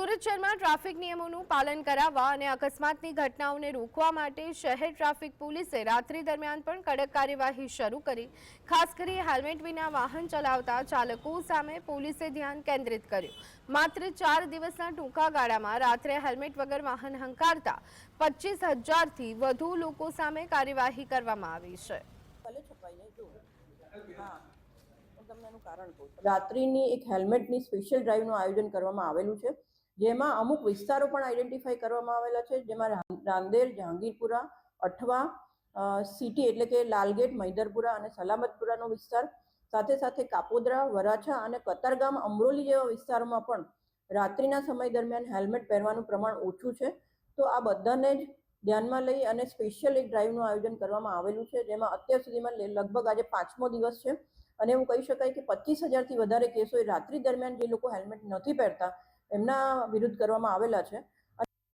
સુરત શહેરમાં ટ્રાફિક નિયમોનું પાલન કરાવવા અને અકસ્માતની ઘટનાઓને રોકવા માટે શહેર ટ્રાફિક પોલીસે રાત્રિ દરમિયાન પણ કડક કાર્યવાહી શરૂ કરી। ખાસ કરી હેલ્મેટ વિના વાહન ચલાવતા ચાલકો સામે પોલીસે ધ્યાન કેન્દ્રિત કર્યું। માત્ર 4 દિવસના ટૂંકા ગાળામાં રાત્રે હેલ્મેટ વગર વાહન હંકારતા 25,000 થી વધુ લોકો સામે કાર્યવાહી કરવામાં આવી છે। રાત્રિની એક હેલ્મેટની સ્પેશિયલ ડ્રાઈવનું આયોજન કરવામાં આવેલું છે, જેમાં અમુક વિસ્તારો પણ આઈડેન્ટિફાઈ કરવામાં આવેલા છે, જેમાં રાંદેર, જહાંગીરપુરા, અઠવા, સિટી એટલે કે લાલગેટ, મૈદરપુરા અને સલામતપુરાનો વિસ્તાર, સાથે સાથે કાપોદ્રા, વરાછા અને કતારગામ, અમરોલી જેવા વિસ્તારોમાં પણ રાત્રિના સમય દરમિયાન હેલ્મેટ પહેરવાનું પ્રમાણ ઓછું છે। તો આ બધાને જ ધ્યાનમાં લઈ અને સ્પેશિયલ એક ડ્રાઈવનું આયોજન કરવામાં આવેલું છે, જેમાં અત્યાર સુધીમાં લગભગ આજે 5મો દિવસ છે અને એવું કહી શકાય કે 25,000થી વધારે કેસો રાત્રિ દરમિયાન જે લોકો હેલ્મેટ નથી પહેરતા એમના વિરુદ્ધ કરવામાં આવેલા છે।